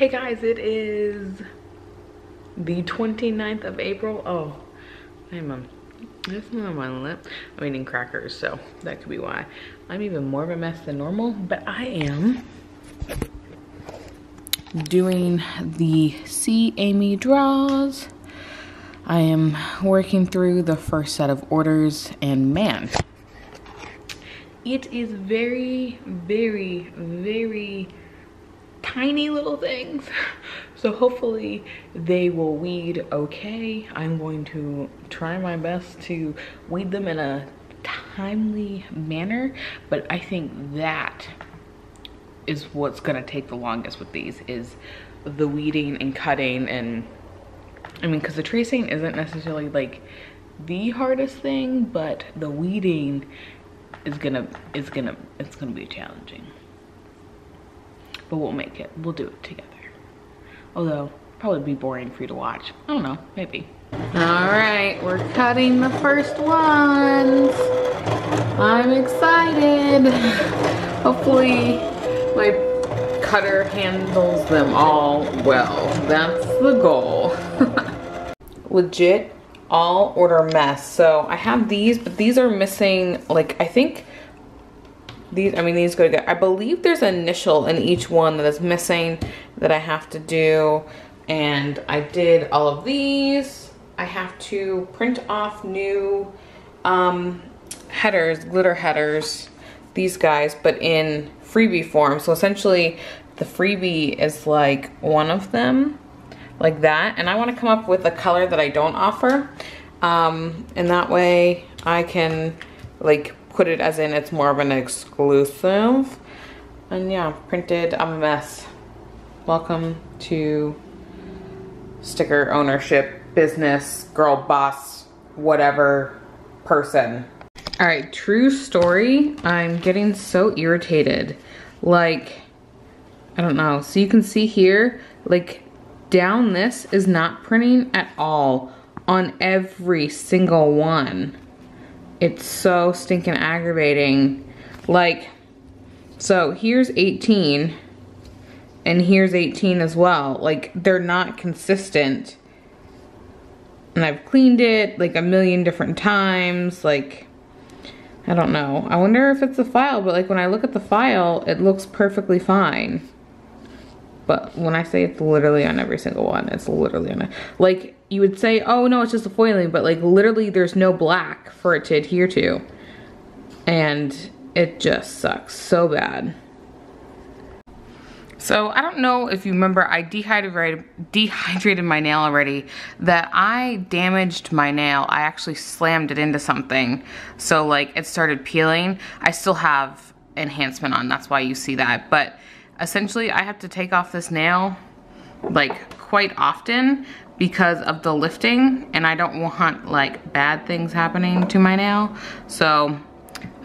Hey guys, it is the 29th of April. Oh, that's not on my lip. I'm eating crackers, so that could be why. I'm even more of a mess than normal, but I am doing the See Amy draws. I am working through the first set of orders, and man, it is very, very, very tiny little things. So hopefully they will weed okay. I'm going to try my best to weed them in a timely manner, but I think that is what's gonna take the longest with these, is the weeding and cutting. And I mean, because the tracing isn't necessarily like the hardest thing, but the weeding is gonna be challenging. But we'll make it. We'll do it together. Although, probably be boring for you to watch. I don't know, maybe. All right, we're cutting the first ones. I'm excited. Hopefully my cutter handles them all well. That's the goal. Legit all order mess. So I have these, but these are missing, like, I think these go together. I believe there's an initial in each one that is missing that I have to do. And I did all of these. I have to print off new headers, glitter headers, these guys, but in freebie form. So essentially the freebie is like one of them, like that. And I want to come up with a color that I don't offer. And that way I can like put it as in it's more of an exclusive. And yeah, printed. I'm a mess. Welcome to sticker ownership, business, girl boss, whatever person. All right, true story. I'm getting so irritated. Like, I don't know. So you can see here, like down this is not printing at all on every single one. It's so stinking aggravating. Like, so here's 18 and here's 18 as well. Like, they're not consistent. And I've cleaned it like a million different times. Like, I don't know. I wonder if it's the file, but like when I look at the file, it looks perfectly fine. But when I say it's literally on every single one, it's literally on it. Like, you would say, oh no, it's just a foiling, but like literally there's no black for it to adhere to. And it just sucks so bad. So I don't know if you remember, I dehydrated my nail already, that I damaged my nail. I actually slammed it into something. So like it started peeling. I still have enhancement on, that's why you see that. But essentially I have to take off this nail like quite often because of the lifting, and I don't want like bad things happening to my nail. So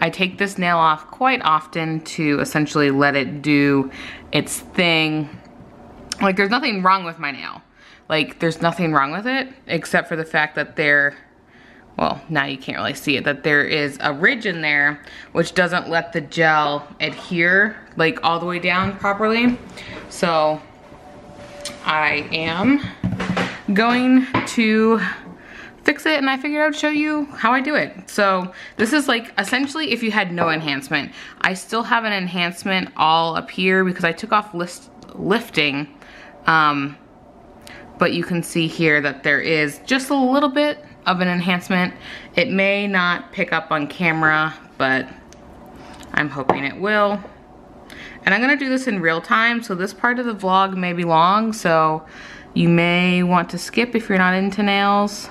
I take this nail off quite often to essentially let it do its thing. Like, there's nothing wrong with my nail. Like, there's nothing wrong with it except for the fact that well, now you can't really see it, that there is a ridge in there which doesn't let the gel adhere like all the way down properly. So I am going to fix it, and I figured I would show you how I do it. So this is like essentially if you had no enhancement. I still have an enhancement all up here because I took off lifting, but you can see here that there is just a little bit of an enhancement. It may not pick up on camera, but I'm hoping it will. And I'm gonna do this in real time, so this part of the vlog may be long, so you may want to skip if you're not into nails.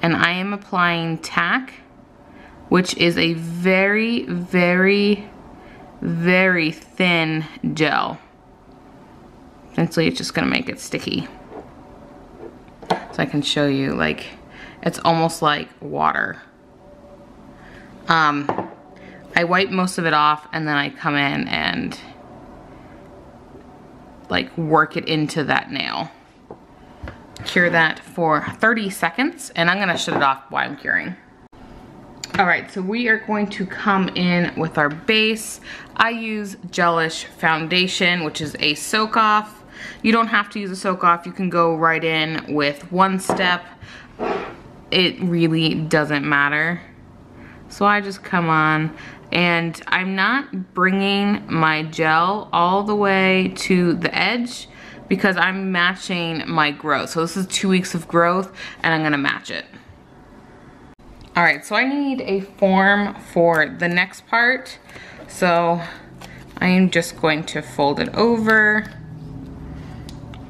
And I am applying tack, which is a very, very, very thin gel. Essentially, it's just gonna make it sticky. So I can show you, like, it's almost like water. I wipe most of it off, and then I come in and like work it into that nail. Cure that for 30 seconds, and I'm gonna shut it off while I'm curing. All right, so we are going to come in with our base. I use Gelish foundation, which is a soak off. You don't have to use a soak off. You can go right in with one step. It really doesn't matter. So I just come on, and I'm not bringing my gel all the way to the edge because I'm matching my growth. So this is 2 weeks of growth, and I'm gonna match it. All right, so I need a form for the next part. So I am just going to fold it over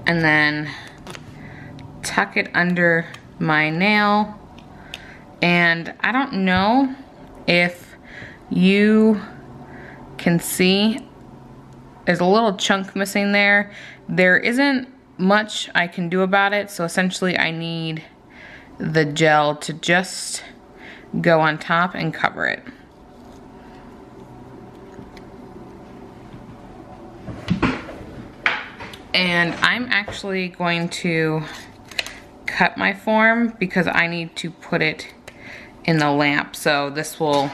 and then tuck it under my nail. And I don't know if you can see, there's a little chunk missing there. There isn't much I can do about it, so essentially I need the gel to just go on top and cover it. And I'm actually going to cut my form because I need to put it in the lamp. So this will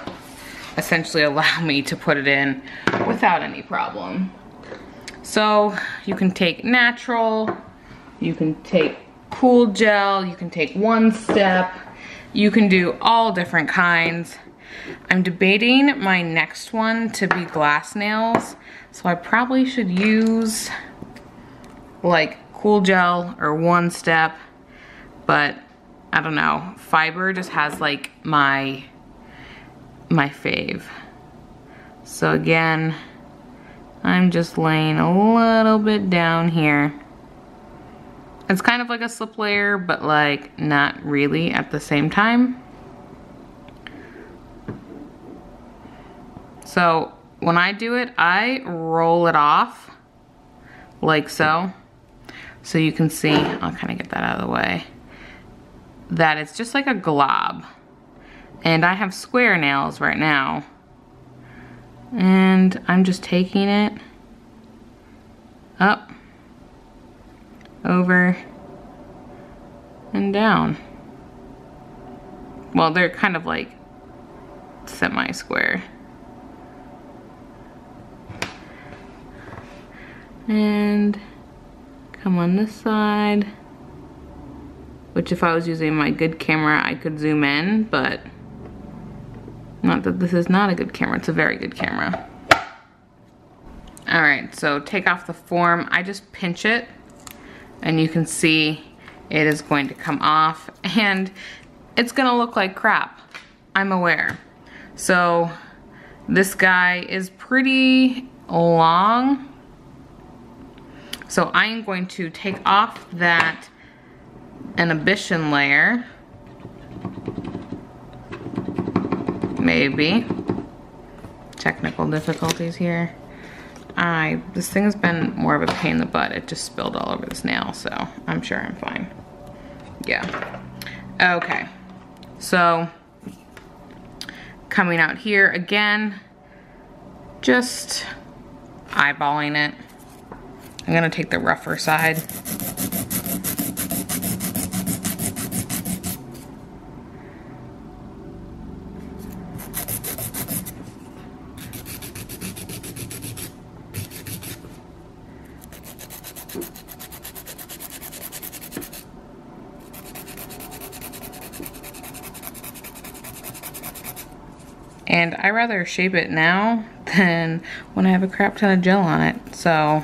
essentially allow me to put it in without any problem. So you can take natural, you can take cool gel, you can take one step, you can do all different kinds. I'm debating my next one to be glass nails, so I probably should use like cool gel or one step, but I don't know. Fiber just has like my fave. So again, I'm just laying a little bit down here. It's kind of like a slip layer, but like not really at the same time. So when I do it, I roll it off like so. So you can see, I'll kind of get that out of the way, that it's just like a glob. And I have square nails right now. And I'm just taking it up, over, and down. Well, they're kind of like semi-square. And come on this side, which if I was using my good camera, I could zoom in, but not that this is not a good camera, it's a very good camera. All right, so take off the form. I just pinch it, and you can see it is going to come off, and it's gonna look like crap, I'm aware. So this guy is pretty long. So I am going to take off that inhibition layer, maybe. Technical difficulties here. This thing has been more of a pain in the butt. It just spilled all over this nail, so I'm sure I'm fine. Yeah. Okay. So coming out here again, just eyeballing it. I'm gonna take the rougher side. And I rather shape it now than when I have a crap ton of gel on it, so.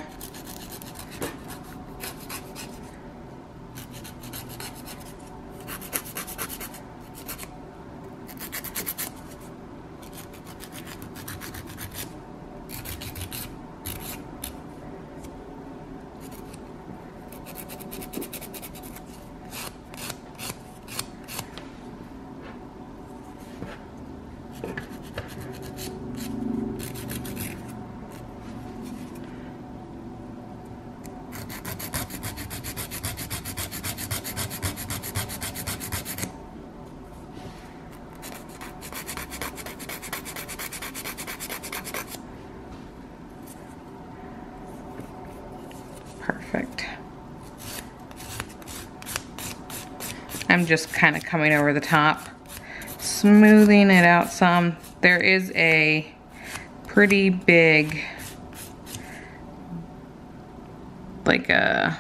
Perfect. I'm just kind of coming over the top, smoothing it out some. There is a pretty big like a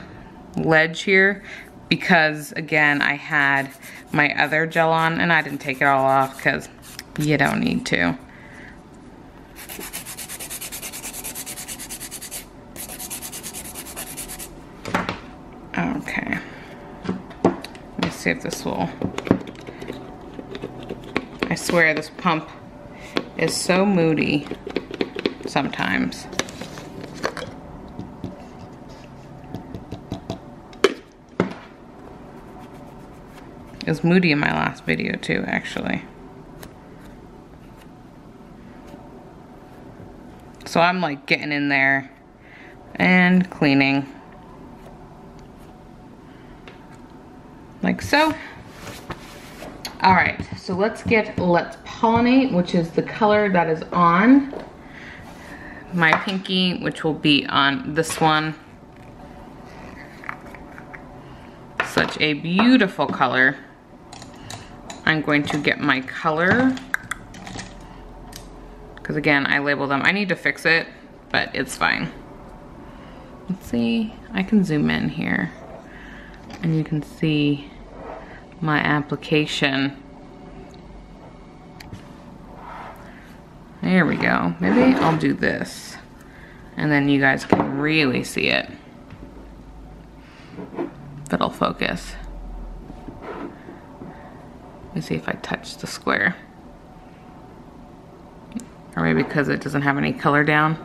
ledge here because again, I had my other gel on and I didn't take it all off because you don't need to. Okay. Let me see if this will. I swear this pump is so moody sometimes. It was moody in my last video too, actually. So I'm like getting in there and cleaning. Like so. All right, so let's pollinate, which is the color that is on my pinky, which will be on this one. Such a beautiful color. I'm going to get my color, because again, I labeled them. I need to fix it, but it's fine. Let's see, I can zoom in here and you can see my application. There we go. Maybe I'll do this and then you guys can really see it. If it'll focus. Let me see if I touch the square. Or maybe because it doesn't have any color down.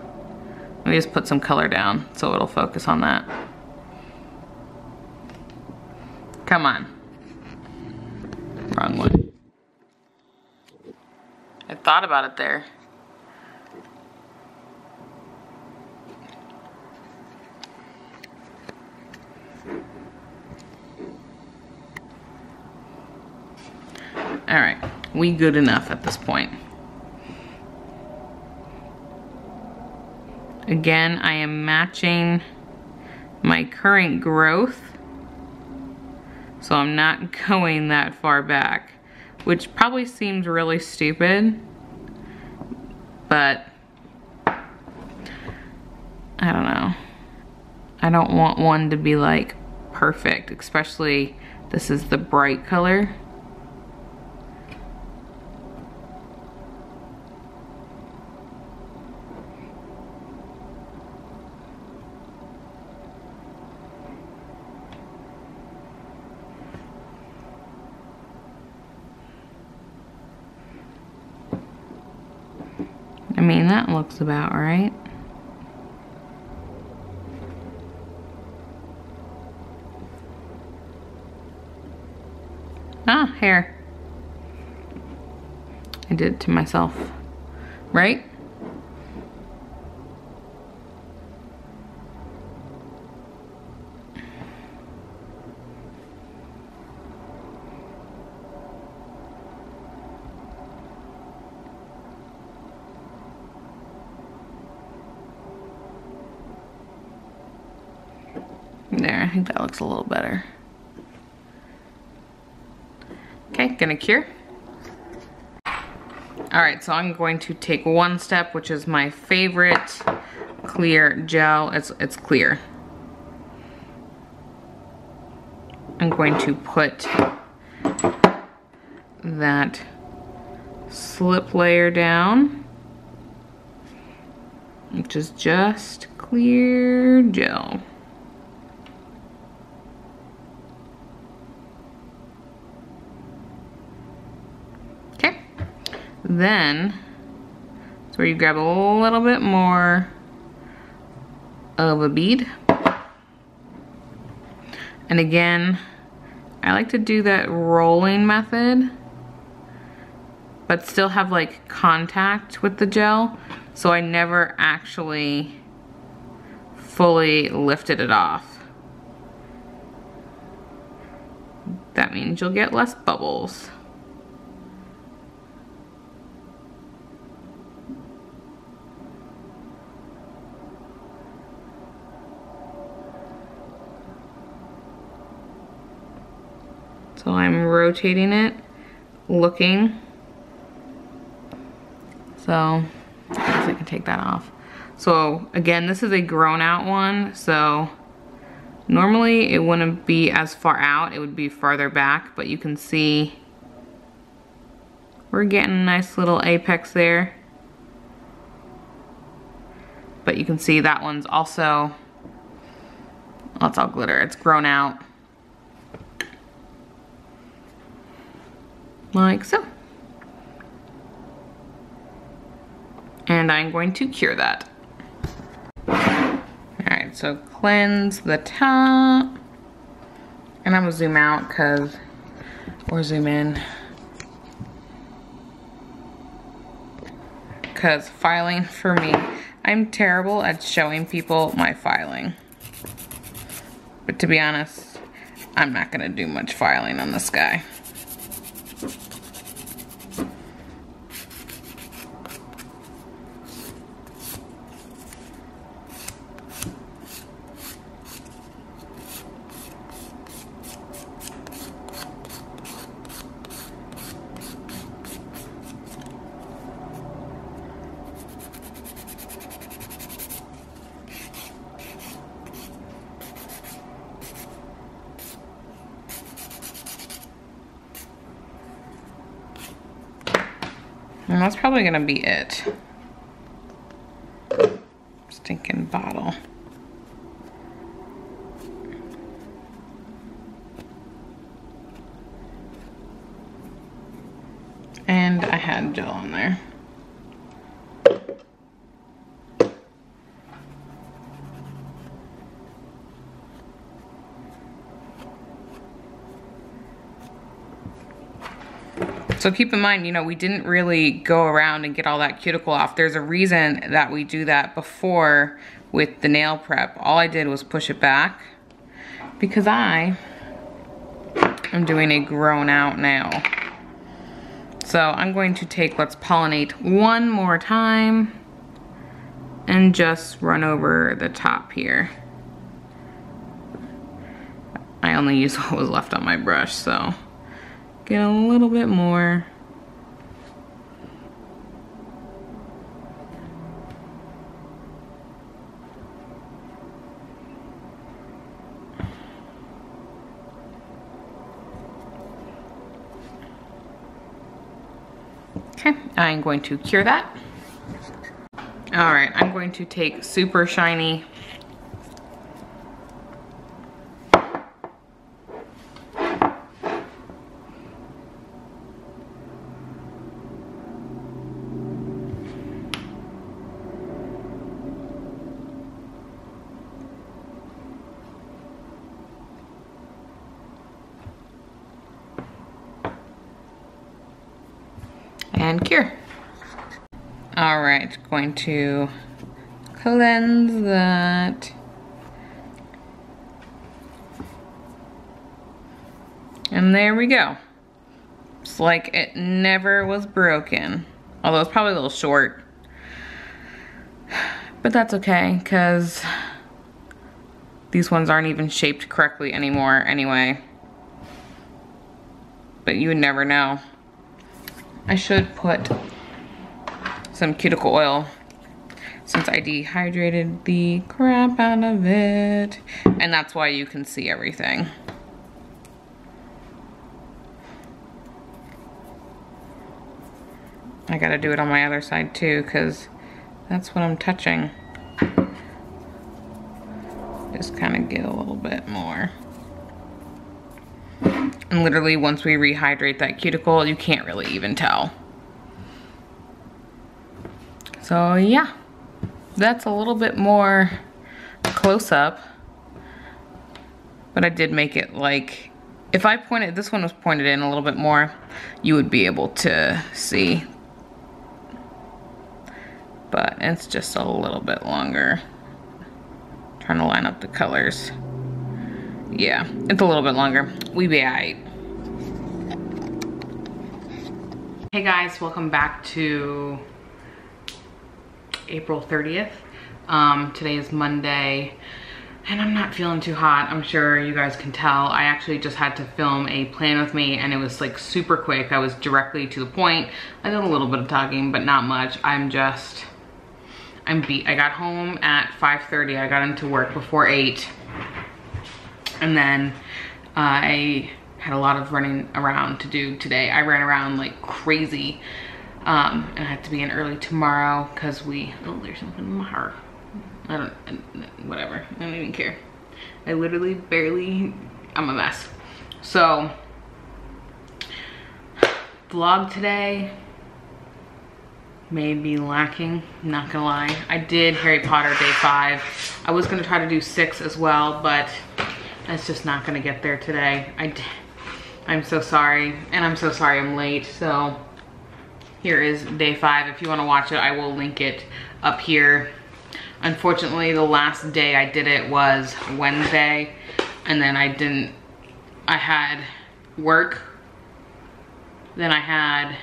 Let me just put some color down so it'll focus on that. Come on. Wrong one. I thought about it there. All right, we good enough at this point. Again, I am matching my current growth, so I'm not going that far back, which probably seems really stupid, but I don't know. I don't want one to be like perfect, especially this is the bright color. I mean, that looks about right. Ah, hair. I did it to myself, right? There, I think that looks a little better. Okay, gonna cure. All right, so I'm going to take one step, which is my favorite clear gel. It's clear. I'm going to put that slip layer down, which is just clear gel. Then, it's where you grab a little bit more of a bead. And again, I like to do that rolling method, but still have like contact with the gel, so I never actually fully lifted it off. That means you'll get less bubbles. So I'm rotating it, looking. So I guess I can take that off. So again, this is a grown out one, so Normally it wouldn't be as far out, it would be farther back, but you can see we're getting a nice little apex there. But you can see that one's also, well, it's all glitter, it's grown out. Like so. And I'm going to cure that. Alright, so cleanse the top. And I'm gonna zoom out or zoom in. Because filing for me, I'm terrible at showing people my filing. But to be honest, I'm not gonna do much filing on this guy. And that's probably gonna be it. Stinking bottle. And I had gel on there. So keep in mind, you know, we didn't really go around and get all that cuticle off. There's a reason that we do that before with the nail prep. All I did was push it back because I am doing a grown out nail. So I'm going to take Let's Pollinate one more time and just run over the top here. I only used what was left on my brush, so get a little bit more. Okay, I'm going to cure that. All right, I'm going to take Super Shiny and cure. All right, going to cleanse that. And there we go. It's like it never was broken. Although it's probably a little short. But that's okay, because these ones aren't even shaped correctly anymore anyway. But you would never know. I should put some cuticle oil since I dehydrated the crap out of it. And that's why you can see everything. I gotta do it on my other side too, because that's what I'm touching. Just kind of get a little bit more. And literally once we rehydrate that cuticle, you can't really even tell. So yeah, that's a little bit more close up. But I did make it like, if I pointed, this one was pointed in a little bit more, you would be able to see. But it's just a little bit longer. Trying to line up the colors. Yeah, it's a little bit longer. We be alright. Hey guys, welcome back to April 30th. Today is Monday, and I'm not feeling too hot. I'm sure you guys can tell. I actually just had to film a plan with me, and it was like super quick. I was directly to the point. I did a little bit of talking, but not much. I'm beat. I got home at 5:30. I got into work before 8. And then I had a lot of running around to do today. I ran around like crazy. And I had to be in early tomorrow because there's something in my hair. Whatever, I don't even care. I literally I'm a mess. So, vlog today may be lacking, not gonna lie. I did Harry Potter day 5. I was gonna try to do 6 as well, but it's just not gonna get there today. I'm so sorry, and I'm so sorry I'm late. So here is day 5. If you wanna watch it, I will link it up here. Unfortunately, the last day I did it was Wednesday, and then I had work, then I had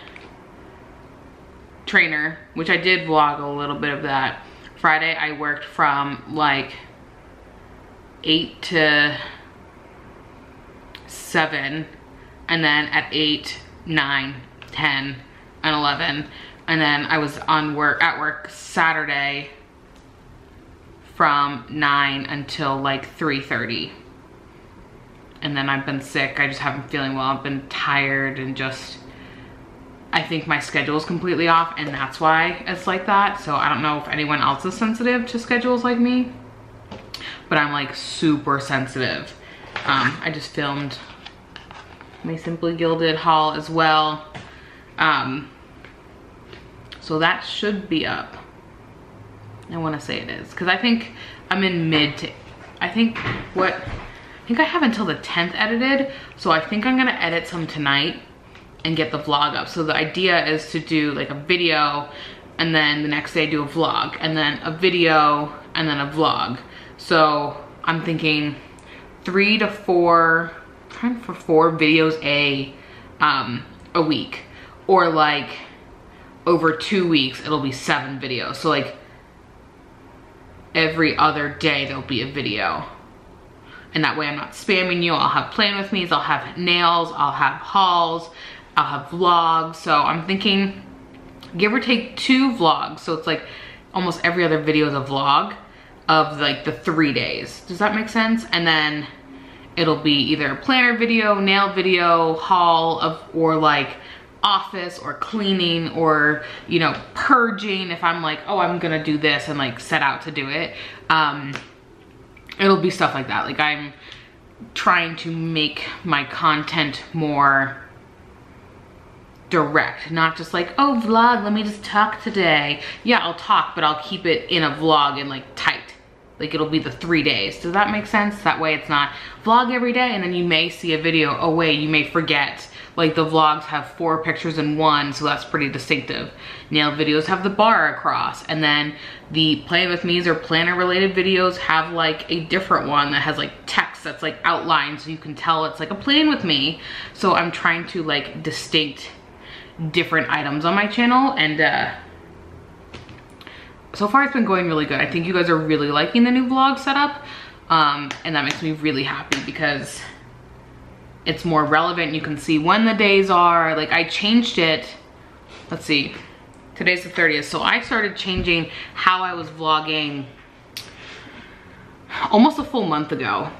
trainer, which I did vlog a little bit of that. Friday, I worked from like 8 to 7, and then at 8, 9, 10, and 11, and then I was at work Saturday from 9 until like 3:30. And then I've been sick. I just haven't been feeling well. I've been tired and just, I think my schedule is completely off, and that's why it's like that. So I don't know if anyone else is sensitive to schedules like me, but I'm like super sensitive. I just filmed my Simply Gilded haul as well. So that should be up. I want to say it is, because I think I'm in I think I have until the 10th edited, so I think I'm gonna edit some tonight and get the vlog up. So the idea is to do like a video, and then the next day do a vlog, and then a video, and then a vlog. So I'm thinking 3 to 4, trying for 4 videos a week, or like over 2 weeks it'll be 7 videos. So like every other day there'll be a video, and that way I'm not spamming you. I'll have plan with me's, I'll have nails, I'll have hauls, I'll have vlogs. So I'm thinking give or take 2 vlogs, so it's like almost every other video is a vlog of like the 3 days. Does that make sense? And then it'll be either a planner video, nail video, haul of, or like office or cleaning, or you know, purging if I'm like, oh, I'm gonna do this and like set out to do it. It'll be stuff like that. Like I'm trying to make my content more direct, not just like, oh, vlog, let me just talk today. Yeah, I'll talk, but I'll keep it in a vlog and like tight. Like it'll be the 3 days. Does that make sense? That way it's not vlog every day and then you may see a video, oh wait, you may forget. Like the vlogs have 4 pictures in one, so that's pretty distinctive. Nail videos have the bar across, and then the Play With Me's or planner related videos have like a different one that has like text that's like outlined, so you can tell it's like a Playing With Me. So I'm trying to like distinct different items on my channel, and so far it's been going really good. I think you guys are really liking the new vlog setup, and that makes me really happy because it's more relevant. You can see when the days are. Like I changed it, let's see, today's the 30th, so I started changing how I was vlogging almost a full month ago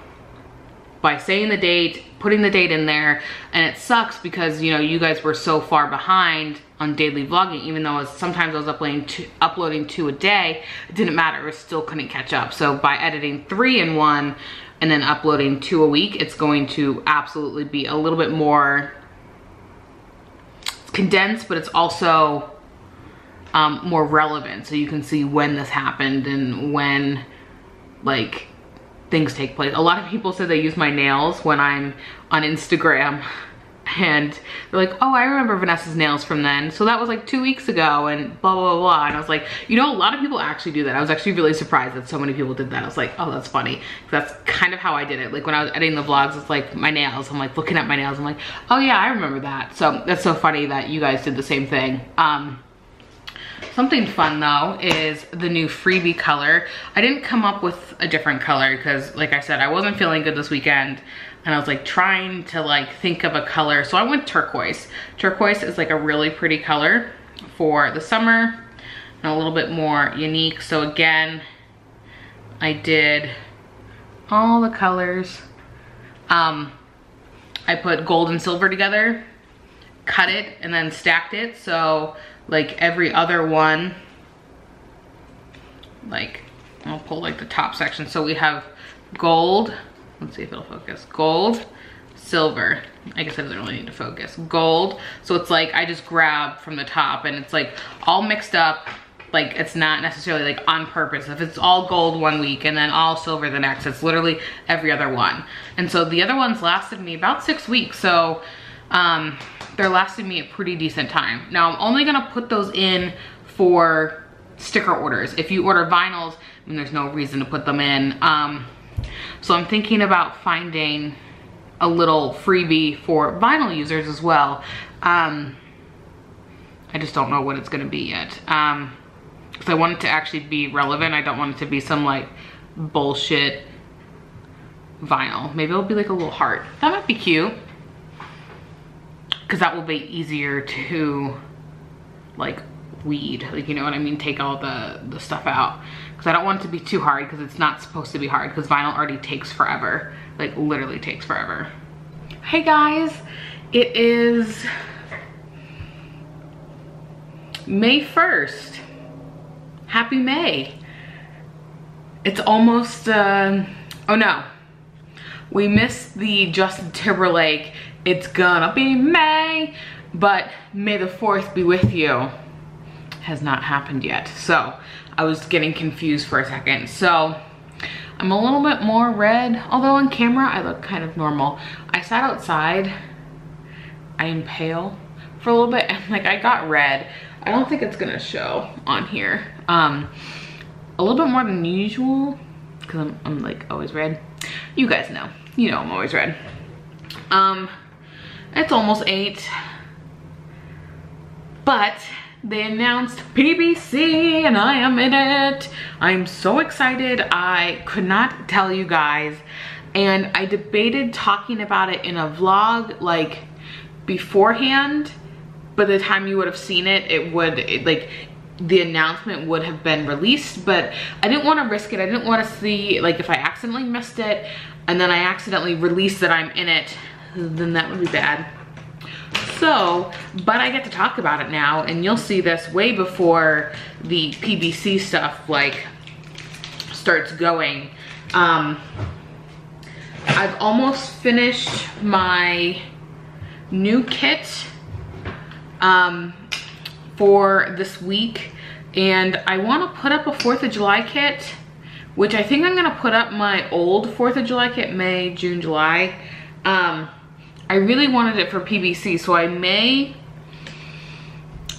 by saying the date, putting the date in there. And it sucks because, you know, you guys were so far behind on daily vlogging, even though sometimes I was uploading 2 a day. It didn't matter, it still couldn't catch up. So by editing 3 in one and then uploading 2 a week, it's going to absolutely be a little bit more condensed, but it's also more relevant, so you can see when this happened and when like things take place. A lot of people said they use my nails when I'm on Instagram, and they're like, oh, I remember Vanessa's nails from then, so that was like 2 weeks ago, and blah blah blah. And I was like, you know, a lot of people actually do that. I was actually really surprised that so many people did that. I was like, oh, that's funny. That's kind of how I did it. Like when I was editing the vlogs, it's like my nails, I'm like looking at my nails, I'm like, oh yeah, I remember that. So that's so funny that you guys did the same thing. Something fun though is the new freebie color. I didn't come up with a different color because, like I said, I wasn't feeling good this weekend, and I was like trying to like think of a color. So I went turquoise. Turquoise is like a really pretty color for the summer and a little bit more unique. So again, I did all the colors I put gold and silver together, cut it, and then stacked it. So like every other one, like I'll pull like the top section. So we have gold, let's see if it'll focus, gold, silver. I guess it doesn't really need to focus. Gold, so it's like I just grab from the top and it's like all mixed up. Like it's not necessarily like on purpose. If it's all gold one week and then all silver the next, it's literally every other one. And so the other ones lasted me about 6 weeks. So they're lasting me a pretty decent time. Now I'm only gonna put those in for sticker orders. If you order vinyls, I mean, there's no reason to put them in. So I'm thinking about finding a little freebie for vinyl users as well. I just don't know what it's gonna be yet. Because I want it to actually be relevant. I don't want it to be some like bullshit vinyl. Maybe it'll be like a little heart. That might be cute. Because that will be easier to like weed, like, you know what I mean? Take all the stuff out. Because I don't want it to be too hard, because it's not supposed to be hard, because vinyl already takes forever. Like literally takes forever. Hey guys, it is May 1st. Happy May. It's almost, oh no. We missed the Justin Timberlake, it's gonna be May, but May the 4th be with you has not happened yet. So I was getting confused for a second. So I'm a little bit more red, although on camera I look kind of normal. I sat outside, I am pale for a little bit, and like I got red. I don't think it's gonna show on here. A little bit more than usual, because I'm like always red. You guys know, you know I'm always red. It's almost 8, but they announced PBC and I am in it. I'm so excited. I could not tell you guys, and I debated talking about it in a vlog like beforehand. By the time you would have seen it, like the announcement would have been released, but I didn't want to risk it. I didn't want to see, like, if I accidentally missed it and then I accidentally released that I'm in it, then that would be bad. So, but I get to talk about it now, and you'll see this way before the PBC stuff like starts going. I've almost finished my new kit for this week, and I want to put up a 4th of July kit, which I think I'm gonna put up my old 4th of July kit, May, June, July. I really wanted it for PBC, so I may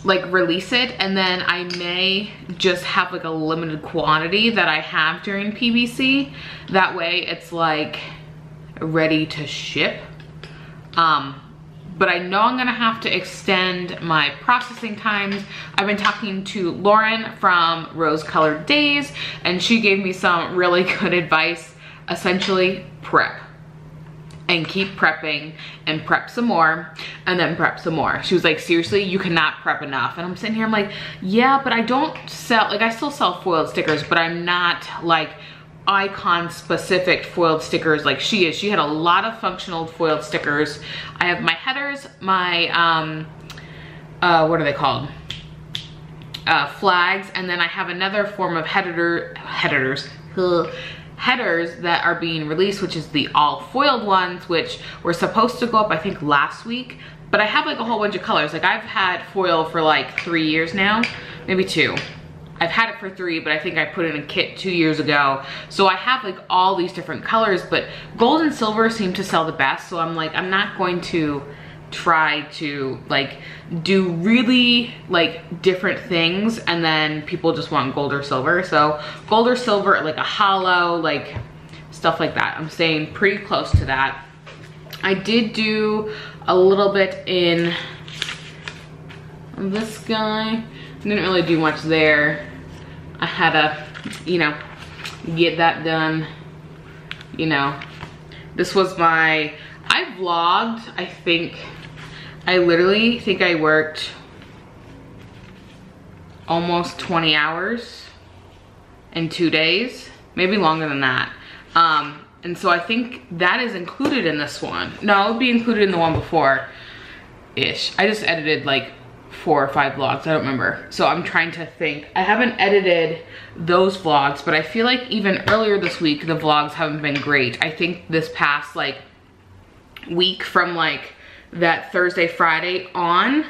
like release it, and then I may just have like a limited quantity that I have during PBC. That way it's like ready to ship. But I know I'm gonna have to extend my processing times. I've been talking to Lauren from Rose Colored Days, and she gave me some really good advice. Essentially, prep. And keep prepping, and prep some more, and then prep some more. She was like, seriously, you cannot prep enough. And I'm sitting here, I'm like, yeah, but I don't sell, like I still sell foiled stickers, but I'm not like icon specific foiled stickers like she is. She had a lot of functional foiled stickers. I have my headers, my what are they called, flags, and then I have another form of headers that are being released, which is the all foiled ones, which were supposed to go up I think last week, but I have like a whole bunch of colors. Like I've had foil for like 3 years now, maybe 2. I've had it for 3, but I think I put in a kit 2 years ago. So I have like all these different colors, but gold and silver seem to sell the best. So I'm like, I'm not going to try to like do really like different things and then people just want gold or silver. So gold or silver, like a hollow, like stuff like that. I'm staying pretty close to that. I did do a little bit in this guy. Didn't really do much there. I had to, you know, get that done. You know, this was my, I vlogged, I literally think I worked almost 20 hours in 2 days, maybe longer than that. And so I think that is included in this one. No, it would be included in the one before-ish. I just edited like 4 or 5 vlogs, I don't remember. So I'm trying to think. I haven't edited those vlogs, but I feel like even earlier this week, the vlogs haven't been great. I think this past like week from like that Thursday, Friday on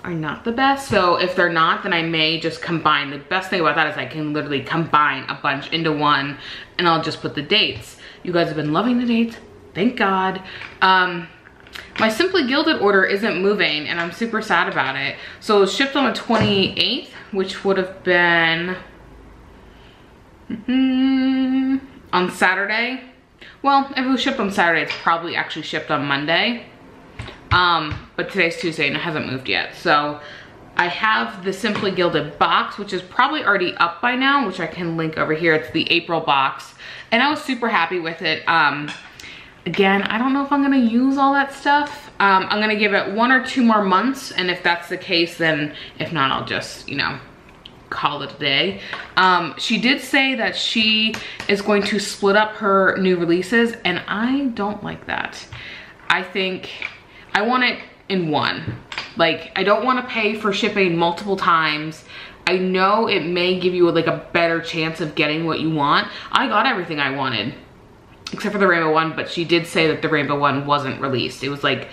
are not the best. So if they're not, then I may just combine. The best thing about that is I can literally combine a bunch into one, and I'll just put the dates. You guys have been loving the dates, thank God. My Simply Gilded order isn't moving, and I'm super sad about it. So it was shipped on the 28th, which would have been on Saturday. Well, if it was shipped on Saturday, it's probably actually shipped on Monday. But today's Tuesday and it hasn't moved yet. So I have the Simply Gilded box, which is probably already up by now, which I can link over here. It's the April box, and I was super happy with it. Again, I don't know if I'm gonna use all that stuff. I'm gonna give it 1 or 2 more months, and if that's the case, then if not, I'll just, you know, call it a day. She did say that she is going to split up her new releases, and I don't like that. I think I want it in one. Like, I don't want to pay for shipping multiple times. I know it may give you like a better chance of getting what you want. I got everything I wanted except for the rainbow one, but she did say that the rainbow one wasn't released. It was like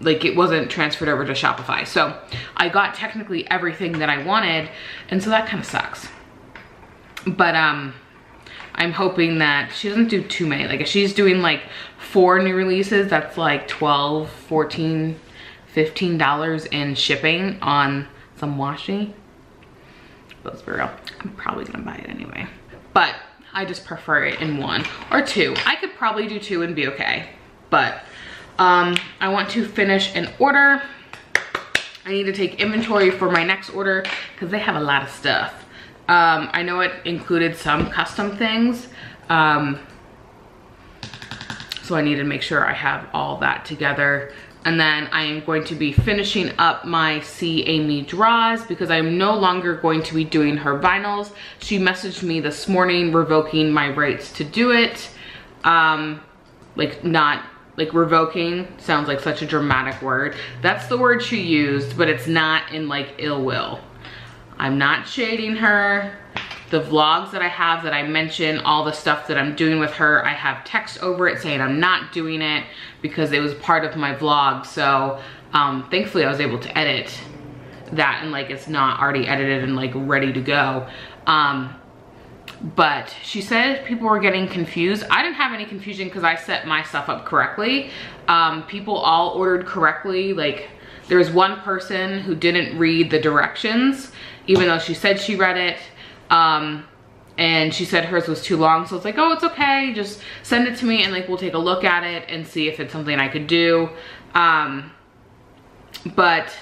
it wasn't transferred over to Shopify. So I got technically everything that I wanted, and so that kind of sucks. But I'm hoping that she doesn't do too many. Like if she's doing like 4 new releases, that's like $12, $14, $15 in shipping on some washi. But let's be real, I'm probably gonna buy it anyway. But I just prefer it in 1 or 2. I could probably do 2 and be okay. But I want to finish an order. I need to take inventory for my next order because they have a lot of stuff. I know it included some custom things. So I need to make sure I have all that together. And then I am going to be finishing up my See Amy draws because I'm no longer going to be doing her vinyls. She messaged me this morning revoking my rights to do it. Like not, like revoking sounds like such a dramatic word. That's the word she used, but it's not in like ill will. I'm not shading her. The vlogs that I have that I mention, all the stuff that I'm doing with her, I have text over it saying I'm not doing it because it was part of my vlog. So thankfully I was able to edit that and like it's not already edited and like ready to go. But she said people were getting confused. I didn't have any confusion because I set my stuff up correctly. People all ordered correctly. Like there was one person who didn't read the directions, even though she said she read it. And she said hers was too long, so it's like, oh, it's okay, just send it to me and like we'll take a look at it and see if it's something I could do. But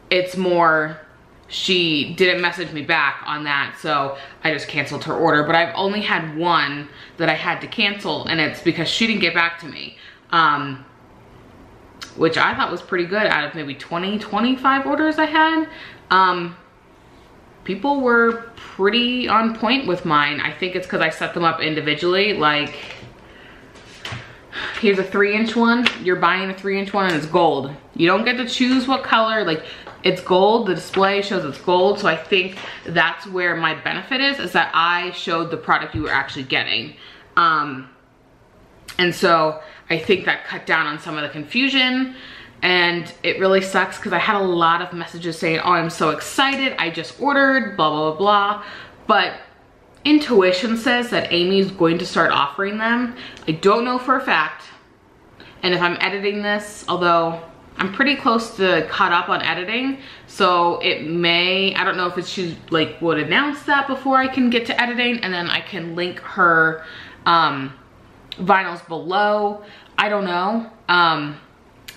it's more, she didn't message me back on that, so I just canceled her order. But I've only had one that I had to cancel, and it's because she didn't get back to me, which I thought was pretty good. Out of maybe 20, 25 orders I had, people were pretty on point with mine. I think it's because I set them up individually. Like, here's a 3-inch one. You're buying a 3-inch one and it's gold. You don't get to choose what color. Like, it's gold. The display shows it's gold. So I think that's where my benefit is that I showed the product you were actually getting. And so I think that cut down on some of the confusion. And it really sucks because I had a lot of messages saying, oh, I'm so excited, I just ordered, blah, blah, blah, blah. But intuition says that Amy's going to start offering them. I don't know for a fact. And if I'm editing this, although I'm pretty close to caught up on editing, so it may, I don't know if she like would announce that before I can get to editing, and then I can link her vinyls below. I don't know.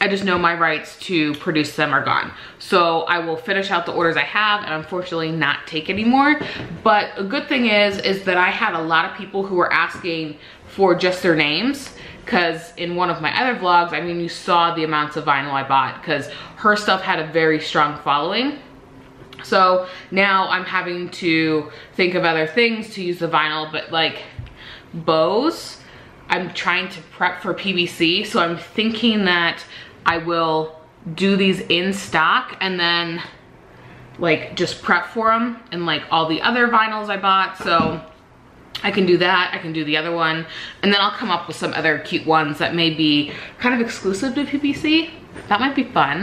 I just know my rights to produce them are gone. So I will finish out the orders I have and unfortunately not take anymore. But a good thing is that I had a lot of people who were asking for just their names, because in one of my other vlogs, I mean, you saw the amounts of vinyl I bought because her stuff had a very strong following. So now I'm having to think of other things to use the vinyl, but like bows, I'm trying to prep for PBC, so I'm thinking that I will do these in stock and then like just prep for them and like all the other vinyls I bought. So I can do that, I can do the other one, and then I'll come up with some other cute ones that may be kind of exclusive to PBC. That might be fun.